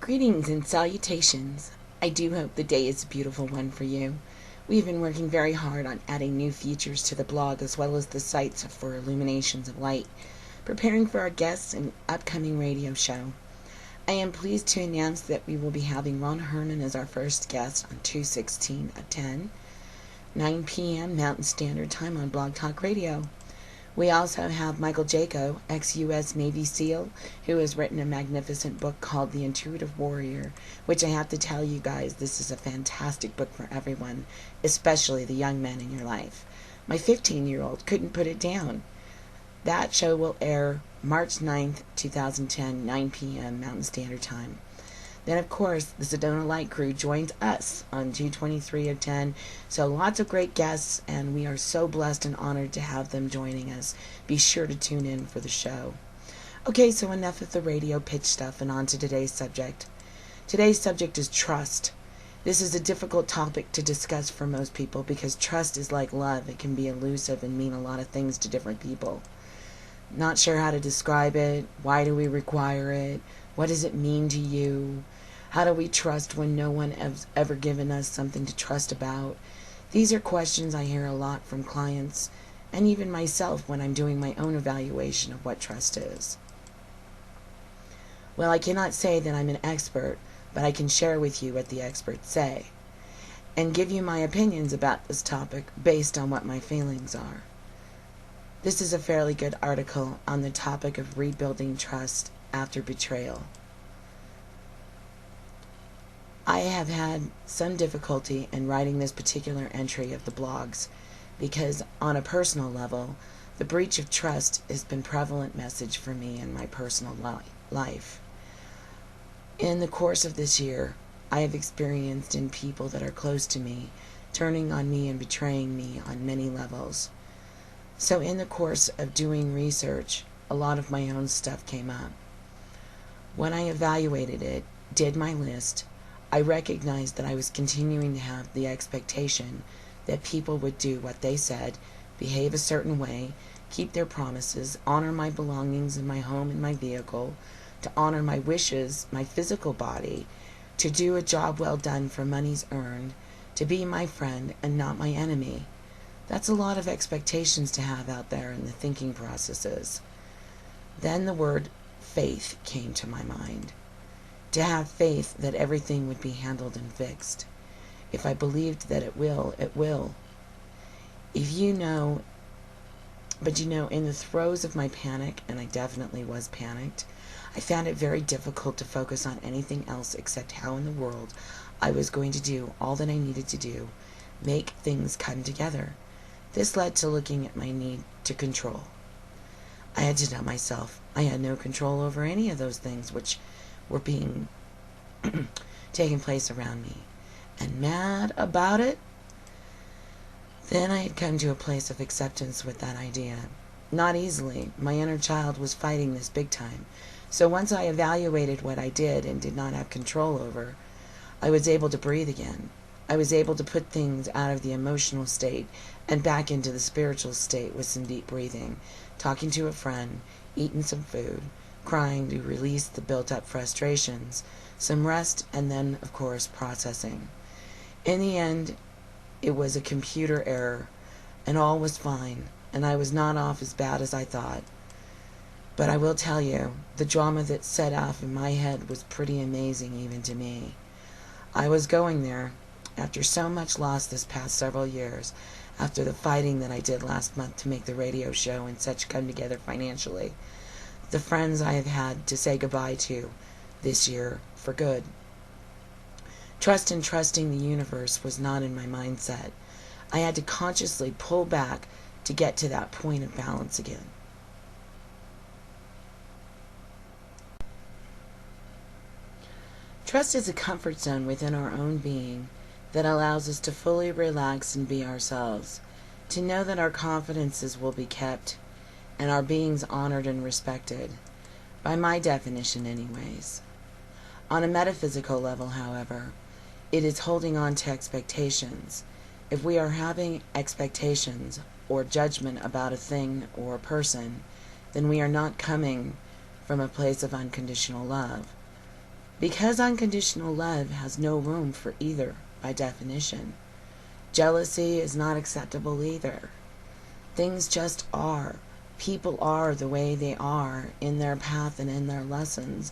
Greetings and salutations. I do hope the day is a beautiful one for you. We've been working very hard on adding new features to the blog as well as the sites for Illuminations of Light, preparing for our guests and upcoming radio show. I am pleased to announce that we will be having Ron Herman as our first guest on 2/16/10, 9 p.m. Mountain Standard Time on Blog Talk Radio. We also have Michael Jaco, ex-U.S. Navy SEAL, who has written a magnificent book called The Intuitive Warrior, which I have to tell you guys, this is a fantastic book for everyone, especially the young men in your life. My 15-year-old couldn't put it down. That show will air March 9th, 2010, 9 p.m. Mountain Standard Time. Then, of course, the Sedona Light Crew joins us on 2/23/10. So lots of great guests, and we are so blessed and honored to have them joining us. Be sure to tune in for the show. Okay, so enough of the radio pitch stuff and on to today's subject. Today's subject is trust. This is a difficult topic to discuss for most people because trust is like love. It can be elusive and mean a lot of things to different people. Not sure how to describe it. Why do we require it? What does it mean to you? How do we trust when no one has ever given us something to trust about? These are questions I hear a lot from clients and even myself when I'm doing my own evaluation of what trust is. Well, I cannot say that I'm an expert, but I can share with you what the experts say and give you my opinions about this topic based on what my feelings are. This is a fairly good article on the topic of rebuilding trust after betrayal. I have had some difficulty in writing this particular entry of the blogs because on a personal level, the breach of trust has been a prevalent message for me in my personal life. In the course of this year, I have experienced in people that are close to me turning on me and betraying me on many levels. So in the course of doing research, a lot of my own stuff came up. When I evaluated it, did my list, I recognized that I was continuing to have the expectation that people would do what they said, behave a certain way, keep their promises, honor my belongings in my home and my vehicle, to honor my wishes, my physical body, to do a job well done for monies earned, to be my friend and not my enemy. That's a lot of expectations to have out there in the thinking processes. Then the word faith came to my mind. To have faith that everything would be handled and fixed. If I believed that it will, it will. But in the throes of my panic, and I definitely was panicked, I found it very difficult to focus on anything else except how in the world I was going to do all that I needed to do, make things come together. This led to looking at my need to control. I had to tell myself I had no control over any of those things which were being taking place around me. And mad about it? Then I had come to a place of acceptance with that idea. Not easily. My inner child was fighting this big time. So once I evaluated what I did and did not have control over, I was able to breathe again. I was able to put things out of the emotional state and back into the spiritual state with some deep breathing, talking to a friend, eating some food, crying to release the built-up frustrations, some rest, and then, of course, processing. In the end, it was a computer error, and all was fine, and I was not off as bad as I thought. But I will tell you, the drama that set off in my head was pretty amazing even to me. I was going there after so much loss this past several years, after the fighting that I did last month to make the radio show and such come together financially. The friends I have had to say goodbye to this year for good. Trust and trusting the universe was not in my mindset. I had to consciously pull back to get to that point of balance again. Trust is a comfort zone within our own being that allows us to fully relax and be ourselves, to know that our confidences will be kept and our beings honored and respected, by my definition anyways. On a metaphysical level, however, it is holding on to expectations. If we are having expectations or judgment about a thing or a person, then we are not coming from a place of unconditional love. Because unconditional love has no room for either, by definition. Jealousy is not acceptable either. Things just are. People are the way they are in their path and in their lessons,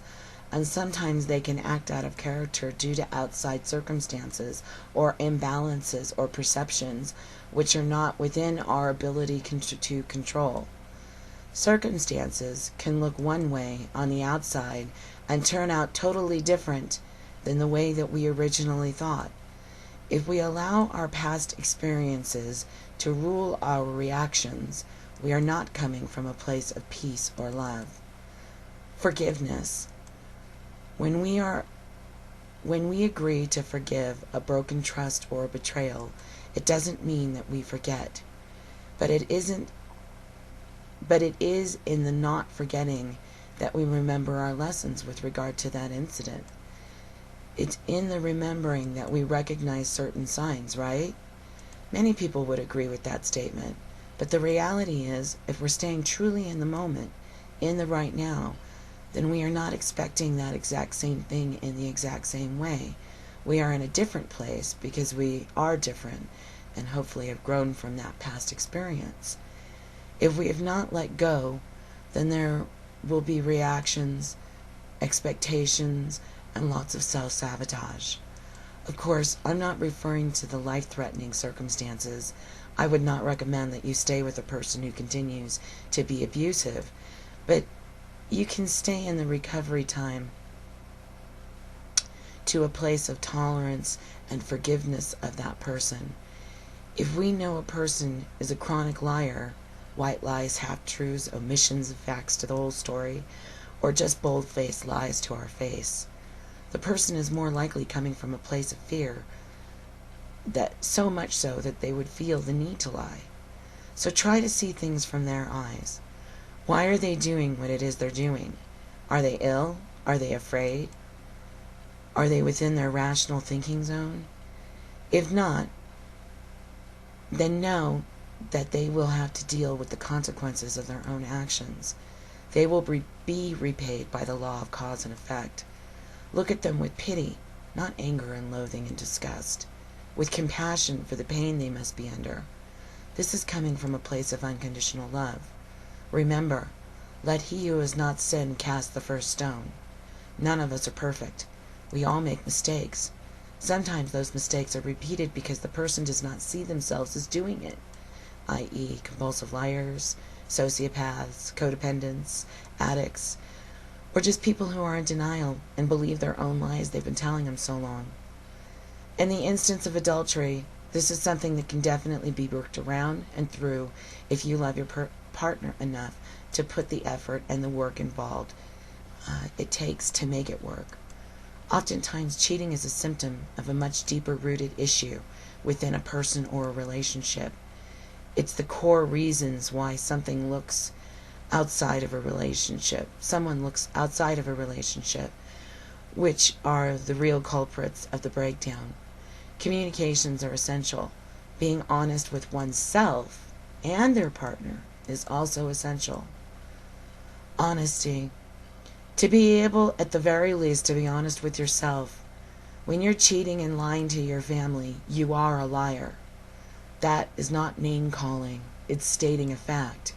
and sometimes they can act out of character due to outside circumstances or imbalances or perceptions which are not within our ability to control. Circumstances can look one way on the outside and turn out totally different than the way that we originally thought. If we allow our past experiences to rule our reactions, we are not coming from a place of peace or love. Forgiveness. When we agree to forgive a broken trust or a betrayal, it doesn't mean that we forget. But it is in the not forgetting that we remember our lessons with regard to that incident. It's in the remembering that we recognize certain signs, right? Many people would agree with that statement. But the reality is, if we're staying truly in the moment, in the right now, then we are not expecting that exact same thing in the exact same way. We are in a different place because we are different and hopefully have grown from that past experience. If we have not let go, then there will be reactions, expectations, and lots of self-sabotage. Of course, I'm not referring to the life-threatening circumstances. I would not recommend that you stay with a person who continues to be abusive, but you can stay in the recovery time to a place of tolerance and forgiveness of that person. If we know a person is a chronic liar, white lies, half-truths, omissions of facts to the whole story, or just bold-faced lies to our face, the person is more likely coming from a place of fear, that so much so that they would feel the need to lie. So try to see things from their eyes. Why are they doing what it is they're doing? Are they ill? Are they afraid? Are they within their rational thinking zone? If not, then know that they will have to deal with the consequences of their own actions. They will be repaid by the law of cause and effect. Look at them with pity, not anger and loathing and disgust, with compassion for the pain they must be under. This is coming from a place of unconditional love. Remember, let he who has not sinned cast the first stone. None of us are perfect. We all make mistakes. Sometimes those mistakes are repeated because the person does not see themselves as doing it, i.e., compulsive liars, sociopaths, codependents, addicts, or just people who are in denial and believe their own lies they've been telling them so long. In the instance of adultery, this is something that can definitely be worked around and through if you love your partner enough to put the effort and the work involved it takes to make it work. Oftentimes, cheating is a symptom of a much deeper rooted issue within a person or a relationship. It's the core reasons why something looks outside of a relationship. Someone looks outside of a relationship, which are the real culprits of the breakdown. Communications are essential. Being honest with oneself and their partner is also essential. Honesty. To be able, at the very least, to be honest with yourself. When you're cheating and lying to your family, you are a liar. That is not name-calling. It's stating a fact.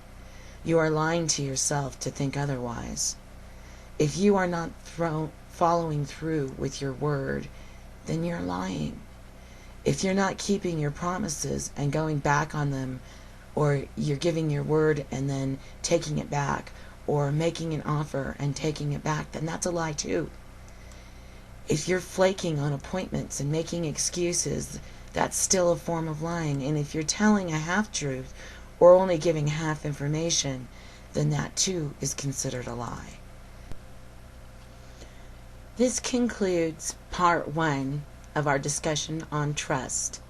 You are lying to yourself to think otherwise. If you are not following through with your word, then you're lying. If you're not keeping your promises and going back on them, or you're giving your word and then taking it back, or making an offer and taking it back, then that's a lie too. If you're flaking on appointments and making excuses, that's still a form of lying. And if you're telling a half-truth or only giving half information, then that too is considered a lie. This concludes part 1 of our discussion on trust.